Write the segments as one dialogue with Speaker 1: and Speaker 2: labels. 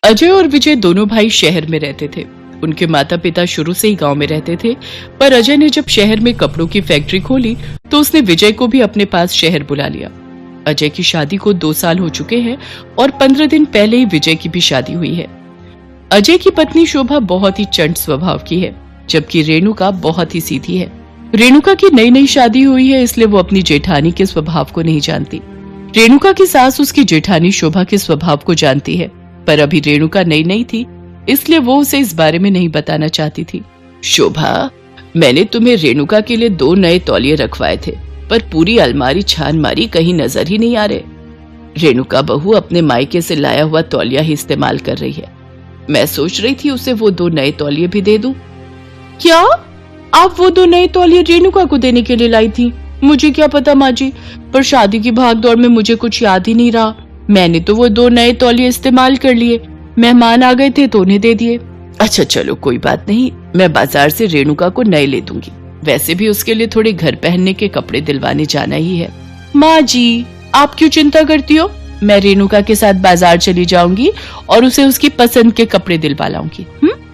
Speaker 1: अजय और विजय दोनों भाई शहर में रहते थे। उनके माता पिता शुरू से ही गांव में रहते थे, पर अजय ने जब शहर में कपड़ों की फैक्ट्री खोली तो उसने विजय को भी अपने पास शहर बुला लिया। अजय की शादी को 2 साल हो चुके हैं और 15 दिन पहले ही विजय की भी शादी हुई है। अजय की पत्नी शोभा बहुत ही चंट स्वभाव की है, जबकि रेणुका बहुत ही सीधी है। रेणुका की नई नई शादी हुई है, इसलिए वो अपनी जेठानी के स्वभाव को नहीं जानती। रेणुका की सास उसकी जेठानी शोभा के स्वभाव को जानती है, पर अभी रेणुका नई नई थी, इसलिए वो उसे इस बारे में नहीं बताना चाहती थी। शोभा, मैंने तुम्हें रेणुका के लिए 2 नए तौलिए रखवाए थे, पर पूरी अलमारी छान मारी, कहीं नजर ही नहीं आ रहे। रेणुका बहू अपने मायके से लाया हुआ तौलिया ही इस्तेमाल कर रही है। मैं सोच रही थी उसे वो 2 नए तौलिए भी दे दूं। क्या आप वो 2 नए तौलिए रेणुका को देने के लिए लाई थी? मुझे क्या पता माँ जी, पर शादी की भाग दौड़ में मुझे कुछ याद ही नहीं रहा। मैंने तो वो 2 नए तौलिए इस्तेमाल कर लिए, मेहमान आ गए थे तो उन्हें दे दिए। अच्छा चलो कोई बात नहीं, मैं बाजार से रेणुका को नए ले दूंगी। वैसे भी उसके लिए थोड़े घर पहनने के कपड़े दिलवाने जाना ही है। माँ जी, आप क्यों चिंता करती हो? मैं रेणुका के साथ बाजार चली जाऊंगी और उसे उसकी पसंद के कपड़े दिलवा लाऊंगी।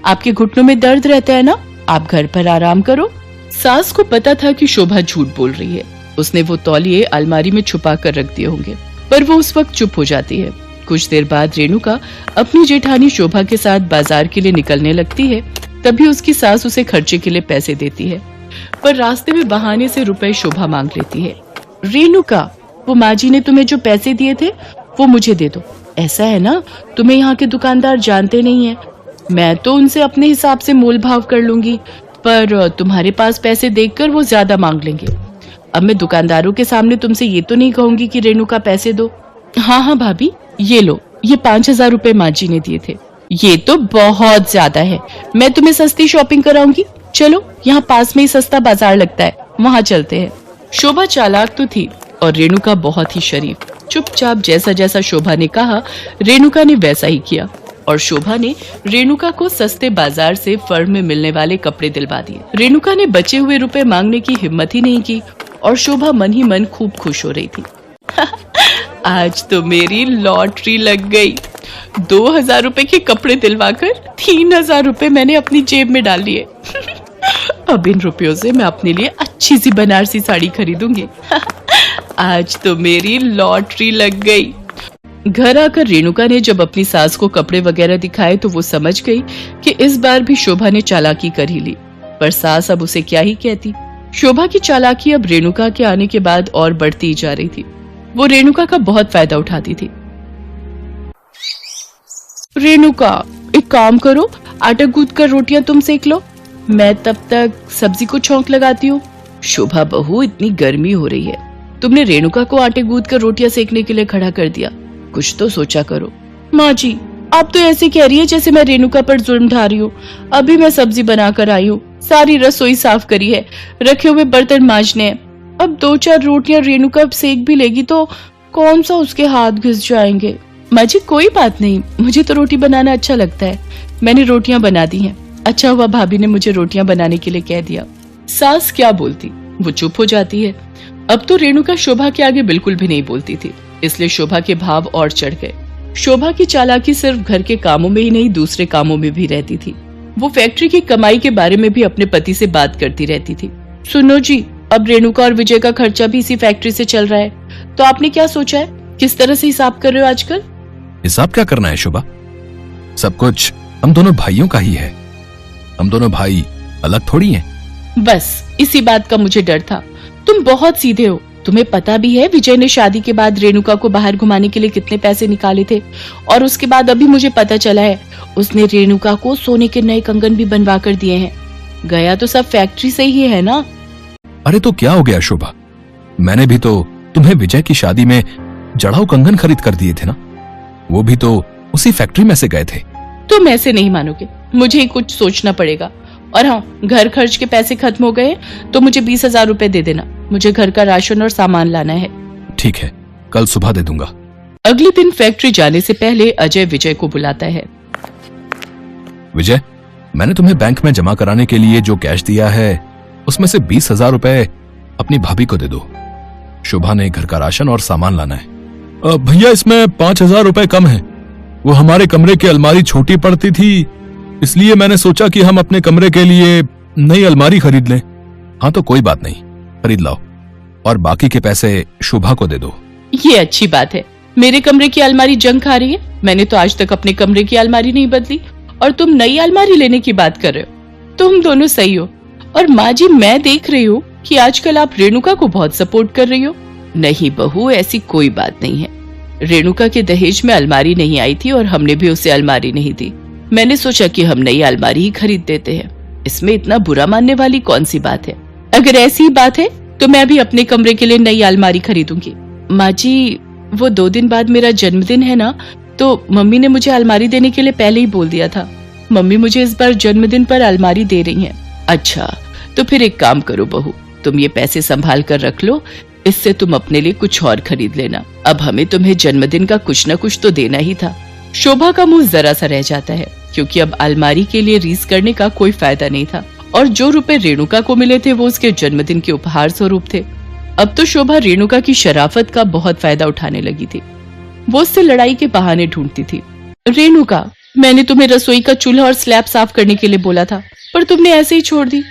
Speaker 1: आपके घुटनों में दर्द रहता है ना, आप घर पर आराम करो। सास को पता था कि शोभा झूठ बोल रही है। उसने वो तौलिए अलमारी में छुपा कर रख दिए होंगे, पर वो उस वक्त चुप हो जाती है। कुछ देर बाद रेणुका अपनी जेठानी शोभा के साथ बाजार के लिए निकलने लगती है। तभी उसकी सास उसे खर्चे के लिए पैसे देती है, पर रास्ते में बहाने से रुपए शोभा मांग लेती है। रेणुका, वो माँ जी ने तुम्हें जो पैसे दिए थे वो मुझे दे दो। ऐसा है ना, तुम्हें यहाँ के दुकानदार जानते नहीं है, मैं तो उनसे अपने हिसाब से मोल भाव कर लूंगी, पर तुम्हारे पास पैसे देखकर वो ज्यादा मांग लेंगे। अब मैं दुकानदारों के सामने तुमसे ये तो नहीं कहूंगी कि रेणुका पैसे दो। हाँ हाँ भाभी, ये लो, ये 5,000 रुपए माँ जी ने दिए थे। ये तो बहुत ज्यादा है, मैं तुम्हें सस्ती शॉपिंग कराऊंगी। चलो, यहाँ पास में ही सस्ता बाजार लगता है, वहाँ चलते हैं। शोभा चालाक तो थी और रेणुका बहुत ही शरीफ। चुपचाप जैसा जैसा शोभा ने कहा, रेणुका ने वैसा ही किया और शोभा ने रेणुका को सस्ते बाजार से फर्म में मिलने वाले कपड़े दिलवा दिए। रेणुका ने बचे हुए रुपए मांगने की हिम्मत ही नहीं की और शोभा मन ही मन खूब खुश हो रही थी। आज तो मेरी लॉटरी लग गई। 2,000 रुपए के कपड़े दिलवाकर 3,000 रुपए मैंने अपनी जेब में डाल लिए। अब इन रुपयों से मैं अपने लिए अच्छी सी बनारसी साड़ी खरीदूंगी। आज तो मेरी लॉटरी लग गई। घर आकर रेणुका ने जब अपनी सास को कपड़े वगैरह दिखाए तो वो समझ गई कि इस बार भी शोभा ने चालाकी कर ही ली, पर सास अब उसे क्या ही कहती। शोभा की चालाकी अब रेणुका के आने के बाद और बढ़ती जा रही थी। वो रेणुका का बहुत फायदा उठाती थी। रेणुका, एक काम करो, आटा गूंथ कर रोटियां तुम सेक लो, मैं तब तक सब्जी को छौंक लगाती हूँ। शोभा बहू, इतनी गर्मी हो रही है, तुमने रेणुका को आटे गूंथ कर रोटियां सेकने के लिए खड़ा कर दिया, कुछ तो सोचा करो। माँ जी, आप तो ऐसे कह रही है जैसे मैं रेणुका पर जुल्म ढा रही हूँ। अभी मैं सब्जी बनाकर आई हूँ, सारी रसोई साफ करी है, रखे हुए बर्तन मांजने हैं। अब 2-4 रोटियां रेणुका सेक भी लेगी तो कौन सा उसके हाथ घिस जाएंगे। माँ जी, कोई बात नहीं, मुझे तो रोटी बनाना अच्छा लगता है, मैंने रोटियां बना दी हैं। अच्छा हुआ भाभी ने मुझे रोटियां बनाने के लिए कह दिया। सास क्या बोलती, वो चुप हो जाती है। अब तो रेणुका शोभा के आगे बिल्कुल भी नहीं बोलती थी, इसलिए शोभा के भाव और चढ़ गए। शोभा की चालाकी सिर्फ घर के कामों में ही नहीं, दूसरे कामों में भी रहती थी। वो फैक्ट्री की कमाई के बारे में भी अपने पति से बात करती रहती थी। सुनो जी, अब रेणुका और विजय का खर्चा भी इसी फैक्ट्री से चल रहा है, तो आपने क्या सोचा है, किस तरह से हिसाब कर रहे हो आजकल?
Speaker 2: हिसाब क्या करना है शोभा, सब कुछ हम दोनों भाइयों का ही है, हम दोनों भाई अलग थोड़ी हैं।
Speaker 1: बस इसी बात का मुझे डर था। तुम बहुत सीधे हो, तुम्हें पता भी है विजय ने शादी के बाद रेणुका को बाहर घुमाने के लिए कितने पैसे निकाले थे, और उसके बाद अभी मुझे पता चला है उसने रेणुका को सोने के नए कंगन भी बनवा कर दिए हैं। गया तो सब फैक्ट्री से ही है ना।
Speaker 2: अरे तो क्या हो गया शोभा, मैंने भी तो तुम्हें विजय की शादी में जड़ाऊ कंगन खरीद कर दिए थे ना, वो भी तो उसी फैक्ट्री में से गए थे।
Speaker 1: तुम ऐसे नहीं मानोगे, मुझे ही कुछ सोचना पड़ेगा। और हाँ, घर खर्च के पैसे खत्म हो गए तो मुझे 20,000 रुपए दे देना, मुझे घर का राशन और सामान लाना है।
Speaker 2: ठीक है, कल सुबह दे दूंगा।
Speaker 1: अगले दिन फैक्ट्री जाने से पहले अजय विजय को बुलाता है।
Speaker 2: विजय, मैंने तुम्हें बैंक में जमा कराने के लिए जो कैश दिया है उसमें से 20,000 रुपए अपनी भाभी को दे दो। शोभा ने घर का राशन और सामान लाना है। भैया, इसमें 5,000 रुपए कम है, वो हमारे कमरे की अलमारी छोटी पड़ती थी, इसलिए मैंने सोचा कि हम अपने कमरे के लिए नई अलमारी खरीद लें। हाँ तो कोई बात नहीं, खरीद लाओ और बाकी के पैसे शोभा को दे दो।
Speaker 1: ये अच्छी बात है। मेरे कमरे की अलमारी जंग खा रही है। मैंने तो आज तक अपने कमरे की अलमारी नहीं बदली और तुम नई अलमारी लेने की बात कर रहे हो। तुम दोनों सही हो। और माँ जी, मैं देख रही हूँ कि आजकल आप रेणुका को बहुत सपोर्ट कर रही हो। नहीं बहू, ऐसी कोई बात नहीं है। रेणुका के दहेज में अलमारी नहीं आई थी और हमने भी उसे अलमारी नहीं दी। मैंने सोचा कि हम नई अलमारी ही खरीद देते हैं। इसमें इतना बुरा मानने वाली कौन सी बात है? अगर ऐसी ही बात है तो मैं भी अपने कमरे के लिए नई अलमारी खरीदूंगी। माँ जी, वो 2 दिन बाद मेरा जन्मदिन है ना, तो मम्मी ने मुझे अलमारी देने के लिए पहले ही बोल दिया था। मम्मी मुझे इस बार जन्मदिन पर अलमारी दे रही हैं। अच्छा, तो फिर एक काम करो बहू, तुम ये पैसे संभाल कर रख लो, इससे तुम अपने लिए कुछ और खरीद लेना। अब हमें तुम्हें जन्मदिन का कुछ न कुछ तो देना ही था। शोभा का मुंह जरा सा रह जाता है, क्योंकि अब अलमारी के लिए रीस करने का कोई फायदा नहीं था और जो रुपए रेणुका को मिले थे वो उसके जन्मदिन के उपहार स्वरूप थे। अब तो शोभा रेणुका की शराफत का बहुत फायदा उठाने लगी थी। वो उससे लड़ाई के बहाने ढूंढती थी। रेणुका, मैंने तुम्हें रसोई का चूल्हा और स्लैब साफ करने के लिए बोला था, पर तुमने ऐसे ही छोड़ दी।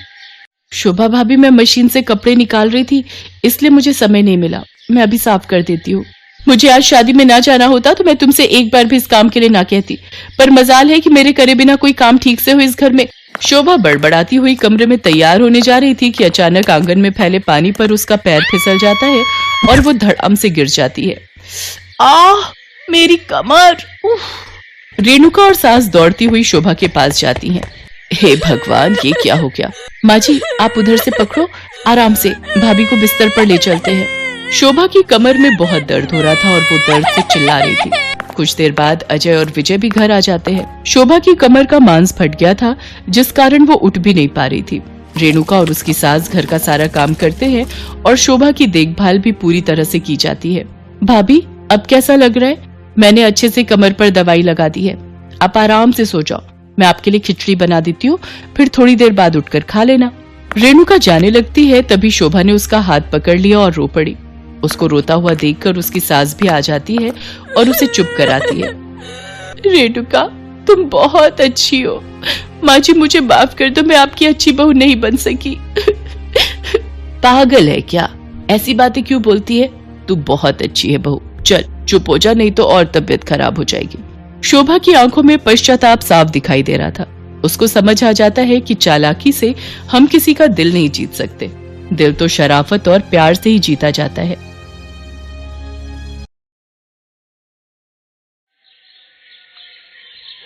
Speaker 1: शोभा भाभी, मैं मशीन से कपड़े निकाल रही थी, इसलिए मुझे समय नहीं मिला। मैं अभी साफ कर देती हूँ। मुझे आज शादी में ना जाना होता तो मैं तुमसे एक बार भी इस काम के लिए ना कहती, पर मजाल है कि मेरे करे बिना कोई काम ठीक से हो इस घर में। शोभा बड़बड़ाती हुई कमरे में तैयार होने जा रही थी कि अचानक आंगन में फैले पानी पर उसका पैर फिसल जाता है और वो धड़ाम से गिर जाती है। आह, मेरी कमर! रेणुका और सास दौड़ती हुई शोभा के पास जाती हैं। हे भगवान, ये क्या हो गया? माँ जी, आप उधर से पकड़ो, आराम से, भाभी को बिस्तर पर ले चलते हैं। शोभा की कमर में बहुत दर्द हो रहा था और वो दर्द से चिल्ला रही थी। कुछ देर बाद अजय और विजय भी घर आ जाते हैं। शोभा की कमर का मांस फट गया था, जिस कारण वो उठ भी नहीं पा रही थी। रेणुका और उसकी सास घर का सारा काम करते हैं और शोभा की देखभाल भी पूरी तरह से की जाती है। भाभी, अब कैसा लग रहा है? मैंने अच्छे से कमर पर दवाई लगा दी है, आप आराम से सो जाओ। मैं आपके लिए खिचड़ी बना देती हूँ, फिर थोड़ी देर बाद उठकर खा लेना। रेणुका जाने लगती है, तभी शोभा ने उसका हाथ पकड़ लिया और रो पड़ी। उसको रोता हुआ देखकर उसकी सास भी आ जाती है और उसे चुप कराती है। रेणुका, तुम बहुत अच्छी हो। माँ जी, मुझे माफ कर दो, मैं आपकी अच्छी बहू नहीं बन सकी। पागल है क्या? ऐसी बातें क्यों बोलती है? तू बहुत अच्छी है बहू। चल चुप हो जा, नहीं तो और तबीयत खराब हो जाएगी। शोभा की आंखों में पश्चाताप साफ दिखाई दे रहा था। उसको समझ आ जाता है कि चालाकी से हम किसी का दिल नहीं जीत सकते। दिल तो शराफत और प्यार से ही जीता जाता है।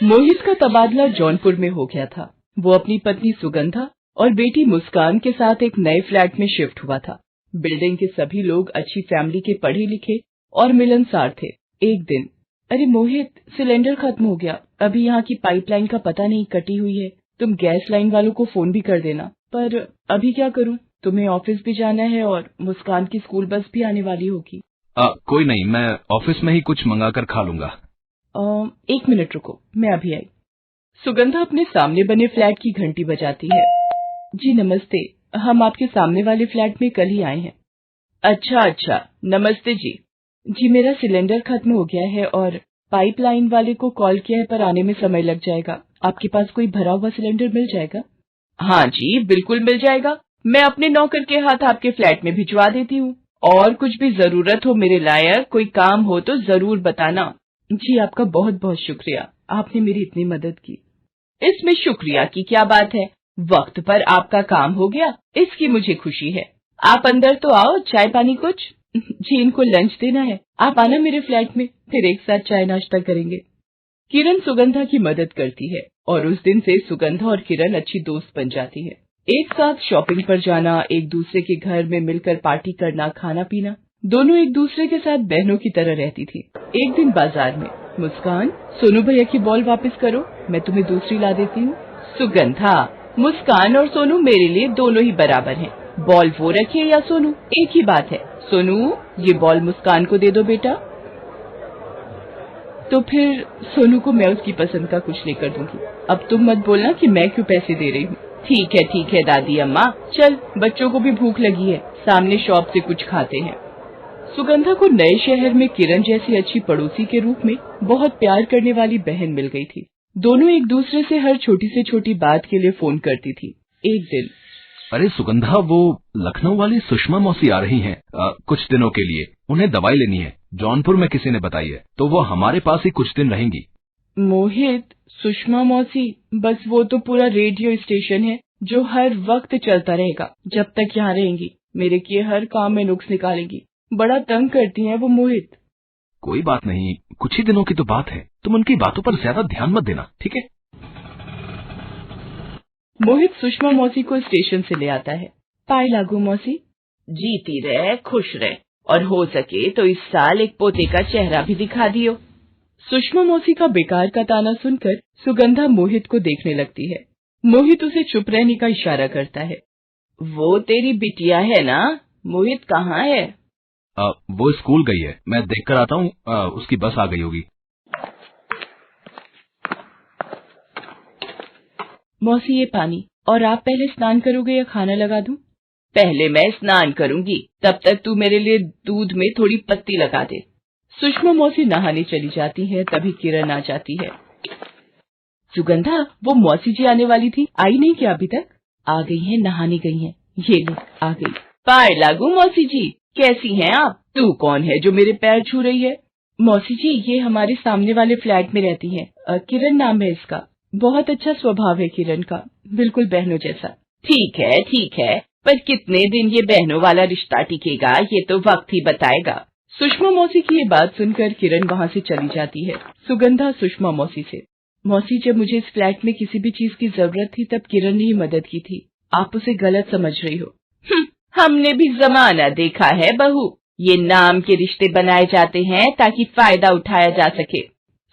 Speaker 1: मोहित का तबादला जौनपुर में हो गया था। वो अपनी पत्नी सुगंधा और बेटी मुस्कान के साथ एक नए फ्लैट में शिफ्ट हुआ था। बिल्डिंग के सभी लोग अच्छी फैमिली के पढ़े लिखे और मिलनसार थे। एक दिन, अरे मोहित, सिलेंडर खत्म हो गया। अभी यहाँ की पाइपलाइन का पता नहीं, कटी हुई है। तुम गैस लाइन वालों को फोन भी कर देना। पर अभी क्या करूँ? तुम्हें ऑफिस भी जाना है और मुस्कान की स्कूल बस भी आने वाली होगी।
Speaker 3: कोई नहीं, मैं ऑफिस में ही कुछ मंगा कर खा लूंगा।
Speaker 1: 1 मिनट रुको, मैं अभी आई। सुगंधा अपने सामने बने फ्लैट की घंटी बजाती है। जी नमस्ते, हम आपके सामने वाले फ्लैट में कल ही आए हैं। अच्छा, नमस्ते जी। जी, मेरा सिलेंडर खत्म हो गया है और पाइपलाइन वाले को कॉल किया है, पर आने में समय लग जाएगा। आपके पास कोई भरा हुआ सिलेंडर मिल जाएगा? हाँ जी, बिल्कुल मिल जाएगा। मैं अपने नौकर के हाथ आपके फ्लैट में भिजवा देती हूँ। और कुछ भी जरूरत हो मेरे लायक, कोई काम हो तो जरूर बताना। जी, आपका बहुत बहुत शुक्रिया, आपने मेरी इतनी मदद की। इसमें शुक्रिया की क्या बात है? वक्त पर आपका काम हो गया, इसकी मुझे खुशी है। आप अंदर तो आओ, चाय पानी कुछ। जी, इनको लंच देना है, आप आना मेरे फ्लैट में, फिर एक साथ चाय नाश्ता करेंगे। किरण सुगंधा की मदद करती है और उस दिन से सुगंधा और किरण अच्छी दोस्त बन जाती है। एक साथ शॉपिंग पर जाना, एक दूसरे के घर में मिलकर पार्टी करना, खाना पीना, दोनों एक दूसरे के साथ बहनों की तरह रहती थी। एक दिन बाजार में, मुस्कान, सोनू भैया की बॉल वापस करो, मैं तुम्हें दूसरी ला देती हूँ। सुगंधा, मुस्कान और सोनू मेरे लिए दोनों ही बराबर हैं। बॉल वो रखे या सोनू, एक ही बात है। सोनू, ये बॉल मुस्कान को दे दो बेटा। तो फिर सोनू को मैं उसकी पसंद का कुछ लेकर दूंगी। अब तुम मत बोलना कि मैं क्यों पैसे दे रही हूँ। ठीक है दादी अम्मा, चल, बच्चों को भी भूख लगी है, सामने शॉप से कुछ खाते हैं। सुगंधा को नए शहर में किरण जैसी अच्छी पड़ोसी के रूप में बहुत प्यार करने वाली बहन मिल गई थी। दोनों एक दूसरे से हर छोटी से छोटी बात के लिए फोन करती थी। एक दिन,
Speaker 3: अरे सुगंधा, वो लखनऊ वाली सुषमा मौसी आ रही हैं कुछ दिनों के लिए। उन्हें दवाई लेनी है, जौनपुर में किसी ने बताई है, तो वो हमारे पास ही कुछ दिन रहेंगी।
Speaker 1: मोहित, सुषमा मौसी, बस वो तो पूरा रेडियो स्टेशन है जो हर वक्त चलता रहेगा जब तक यहाँ रहेंगी। मेरे किए हर काम में नुक्स निकालेंगी। बड़ा तंग करती हैं वो मोहित।
Speaker 3: कोई बात नहीं, कुछ ही दिनों की तो बात है, तुम उनकी बातों पर ज्यादा ध्यान मत देना, ठीक है?
Speaker 1: मोहित सुषमा मौसी को स्टेशन से ले आता है। पाए लागू मौसी, जीती रहे, खुश रहे, और हो सके तो इस साल एक पोते का चेहरा भी दिखा दियो। सुषमा मौसी का बेकार का ताना सुनकर सुगंधा मोहित को देखने लगती है। मोहित उसे चुप रहने का इशारा करता है। वो तेरी बिटिया है ना? मोहित कहाँ है?
Speaker 3: वो स्कूल गई है, मैं देख कर आता हूँ। उसकी बस आ गई होगी।
Speaker 1: मौसी, ये पानी, और आप पहले स्नान करोगे या खाना लगा दूं? पहले मैं स्नान करूंगी, तब तक तू मेरे लिए दूध में थोड़ी पत्ती लगा दे। सुषमा मौसी नहाने चली जाती है, तभी किरण आ जाती है। सुगंधा, वो मौसी जी आने वाली थी, आई नहीं क्या अभी तक? आ गई है, नहाने गई है। ये ले, आ गई। पाए लागू मौसी जी, कैसी हैं आप? तू कौन है जो मेरे पैर छू रही है? मौसी जी, ये हमारे सामने वाले फ्लैट में रहती हैं। किरण नाम है इसका। बहुत अच्छा स्वभाव है किरण का, बिल्कुल बहनों जैसा। ठीक है, पर कितने दिन ये बहनों वाला रिश्ता टिकेगा, ये तो वक्त ही बताएगा। सुषमा मौसी की ये बात सुनकर किरण वहाँ से चली जाती है। सुगंधा सुषमा मौसी से, मौसी, जब मुझे इस फ्लैट में किसी भी चीज की जरूरत थी तब किरण ने ही मदद की थी। आप उसे गलत समझ रही हो। हमने भी जमाना देखा है बहू, ये नाम के रिश्ते बनाए जाते हैं ताकि फायदा उठाया जा सके।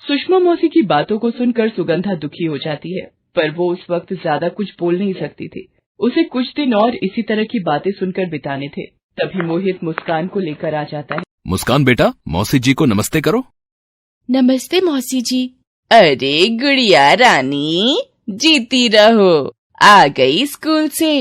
Speaker 1: सुषमा मौसी की बातों को सुनकर सुगंधा दुखी हो जाती है, पर वो उस वक्त ज्यादा कुछ बोल नहीं सकती थी। उसे कुछ दिन और इसी तरह की बातें सुनकर बिताने थे। तभी मोहित मुस्कान को लेकर आ जाता है।
Speaker 2: मुस्कान बेटा, मौसी जी को नमस्ते करो।
Speaker 4: नमस्ते मौसी जी।
Speaker 1: अरे गुड़िया रानी, जीती रहो, आ गई स्कूल से।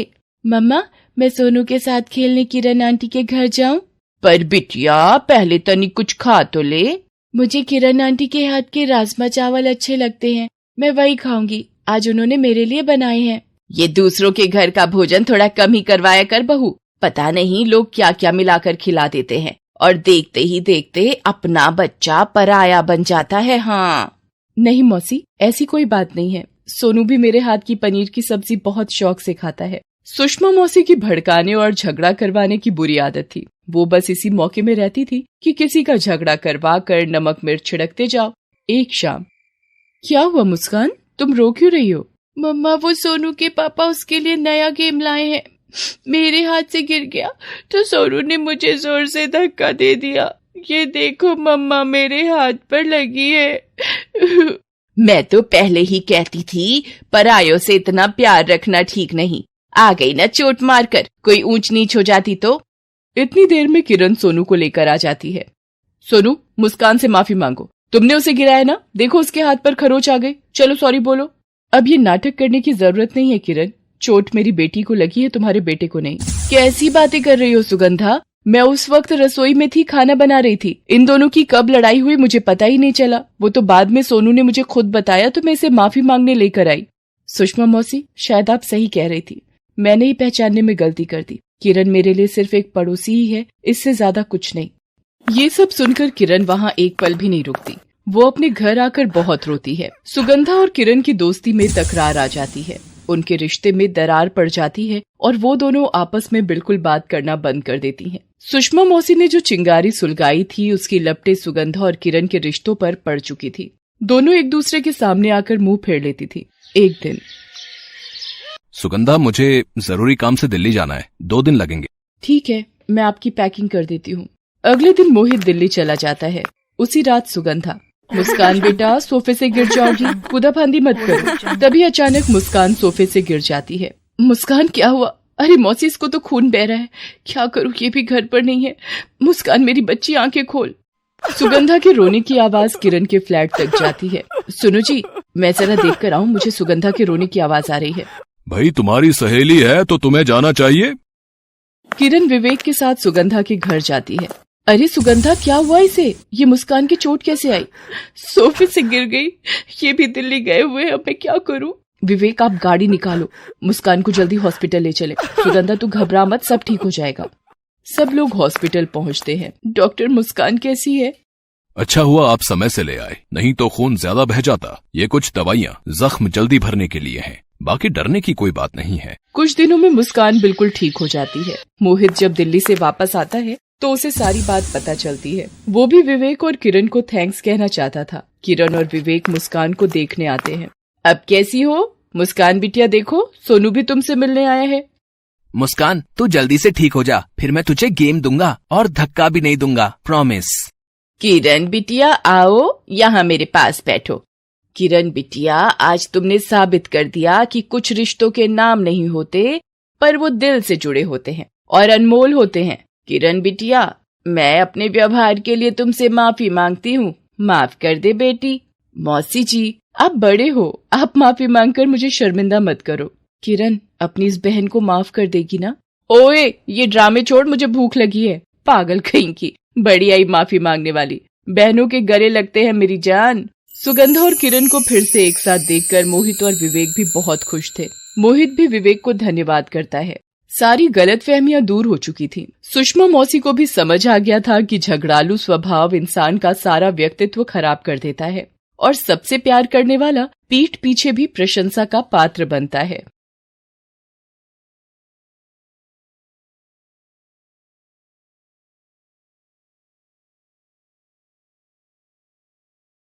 Speaker 4: मम्मा, मैं सोनू के साथ खेलने किरण आंटी के घर जाऊं?
Speaker 1: पर बिटिया, पहले तनी कुछ खा तो ले।
Speaker 4: मुझे किरण आंटी के हाथ के राजमा चावल अच्छे लगते हैं, मैं वही खाऊंगी। आज उन्होंने मेरे लिए बनाए हैं।
Speaker 1: ये दूसरों के घर का भोजन थोड़ा कम ही करवाया कर बहू। पता नहीं लोग क्या क्या मिलाकर खिला देते हैं, और देखते ही देखते अपना बच्चा पराया बन जाता है। हाँ
Speaker 4: नहीं मौसी, ऐसी कोई बात नहीं है। सोनू भी मेरे हाथ की पनीर की सब्जी बहुत शौक से खाता है।
Speaker 1: सुषमा मौसी की भड़काने और झगड़ा करवाने की बुरी आदत थी। वो बस इसी मौके में रहती थी कि किसी का झगड़ा करवा कर नमक मिर्च छिड़कते जाओ। एक शाम,
Speaker 4: क्या हुआ मुस्कान, तुम रो क्यों रही हो?
Speaker 5: मम्मा, वो सोनू के पापा उसके लिए नया गेम लाए हैं। मेरे हाथ से गिर गया तो सोनू ने मुझे जोर से धक्का दे दिया। ये देखो मम्मा, मेरे हाथ पर लगी है।
Speaker 1: मैं तो पहले ही कहती थी, परायों से इतना प्यार रखना ठीक नहीं। आ गई ना चोट मारकर, कोई ऊंच नीच हो जाती तो। इतनी देर में किरण सोनू को लेकर आ जाती है। सोनू, मुस्कान से माफी मांगो, तुमने उसे गिराया ना, देखो उसके हाथ पर खरोच आ गई, चलो सॉरी बोलो। अब ये नाटक करने की जरूरत नहीं है किरण, चोट मेरी बेटी को लगी है, तुम्हारे बेटे को नहीं। कैसी बातें कर रही हो सुगंधा, मैं उस वक्त रसोई में थी, खाना बना रही थी। इन दोनों की कब लड़ाई हुई मुझे पता ही नहीं चला। वो तो बाद में सोनू ने मुझे खुद बताया तो मैं इसे माफी मांगने लेकर आई।
Speaker 4: सुषमा मौसी, शायद आप सही कह रही थी, मैंने ही पहचानने में गलती कर दी। किरण मेरे लिए सिर्फ एक पड़ोसी ही है, इससे ज्यादा कुछ नहीं।
Speaker 1: ये सब सुनकर किरण वहाँ एक पल भी नहीं रुकती। वो अपने घर आकर बहुत रोती है। सुगंधा और किरण की दोस्ती में तकरार आ जाती है, उनके रिश्ते में दरार पड़ जाती है और वो दोनों आपस में बिल्कुल बात करना बंद कर देती हैं। सुषमा मौसी ने जो चिंगारी सुलगाई थी, उसकी लपटें सुगंधा और किरण के रिश्तों पर पड़ चुकी थी। दोनों एक दूसरे के सामने आकर मुंह फेर लेती थी। एक दिन,
Speaker 2: सुगंधा, मुझे जरूरी काम से दिल्ली जाना है, 2 दिन लगेंगे।
Speaker 4: ठीक है, मैं आपकी पैकिंग कर देती हूँ।
Speaker 1: अगले दिन मोहित दिल्ली चला जाता है। उसी रात सुगंधा, मुस्कान बेटा, सोफे से गिर जाओगी, कूदा फांदी मत करो। तभी अचानक मुस्कान सोफे से गिर जाती है। मुस्कान, क्या हुआ? अरे मौसी, इसको तो खून बह रहा है, क्या करूँ, ये भी घर पर नहीं है। मुस्कान मेरी बच्ची, आंखें खोल। सुगंधा के रोने की आवाज किरण के फ्लैट तक जाती है। सुनो जी, मैं जरा देख कर आऊँ, मुझे सुगंधा के रोने की आवाज आ रही है।
Speaker 2: भाई, तुम्हारी सहेली है तो तुम्हें जाना चाहिए।
Speaker 1: किरण विवेक के साथ सुगंधा के घर जाती है।
Speaker 4: अरे सुगंधा, क्या हुआ इसे? ये मुस्कान की चोट कैसे आई?
Speaker 5: सोफे से गिर गई। ये भी दिल्ली गए हुए, अब मैं क्या करूं?
Speaker 4: विवेक, आप गाड़ी निकालो, मुस्कान को जल्दी हॉस्पिटल ले चले। सुगंधा, तू घबरा मत, सब ठीक हो जाएगा। सब लोग हॉस्पिटल पहुंचते हैं।
Speaker 5: डॉक्टर, मुस्कान कैसी है?
Speaker 2: अच्छा हुआ आप समय से ले आए, नहीं तो खून ज्यादा बह जाता। ये कुछ दवाइयाँ जख्म जल्दी भरने के लिए हैं, बाकी डरने की कोई बात नहीं है।
Speaker 4: कुछ दिनों में मुस्कान बिल्कुल ठीक हो जाती है। मोहित जब दिल्ली से वापस आता है तो उसे सारी बात पता चलती है। वो भी विवेक और किरण को थैंक्स कहना चाहता था। किरण और विवेक मुस्कान को देखने आते हैं।
Speaker 5: अब कैसी हो मुस्कान बिटिया? देखो, सोनू भी तुमसे मिलने आया है।
Speaker 6: मुस्कान, तू जल्दी से ठीक हो जा, फिर मैं तुझे गेम दूंगा और धक्का भी नहीं दूंगा, प्रॉमिस।
Speaker 5: किरण बिटिया, आओ यहाँ मेरे पास बैठो। किरण बिटिया, आज तुमने साबित कर दिया कि कुछ रिश्तों के नाम नहीं होते, पर वो दिल से जुड़े होते हैं और अनमोल होते हैं। किरण बिटिया, मैं अपने व्यवहार के लिए तुमसे माफी मांगती हूँ, माफ कर दे बेटी। मौसी जी, आप बड़े हो, आप माफी मांगकर मुझे शर्मिंदा मत करो।
Speaker 4: किरण, अपनी इस बहन को माफ कर देगी ना?
Speaker 5: ओए, ये ड्रामे छोड़, मुझे भूख लगी है। पागल कहीं की, बड़ी आई माफी मांगने वाली। बहनों के गले लगते हैं मेरी जान।
Speaker 4: सुगंधा और किरण को फिर से एक साथ देखकर मोहित और विवेक भी बहुत खुश थे। मोहित भी विवेक को धन्यवाद करता है। सारी गलतफहमियां दूर हो चुकी थीं। सुषमा मौसी को भी समझ आ गया था कि झगड़ालू स्वभाव इंसान का सारा व्यक्तित्व खराब कर देता है और सबसे प्यार करने वाला पीठ पीछे भी प्रशंसा का पात्र बनता है।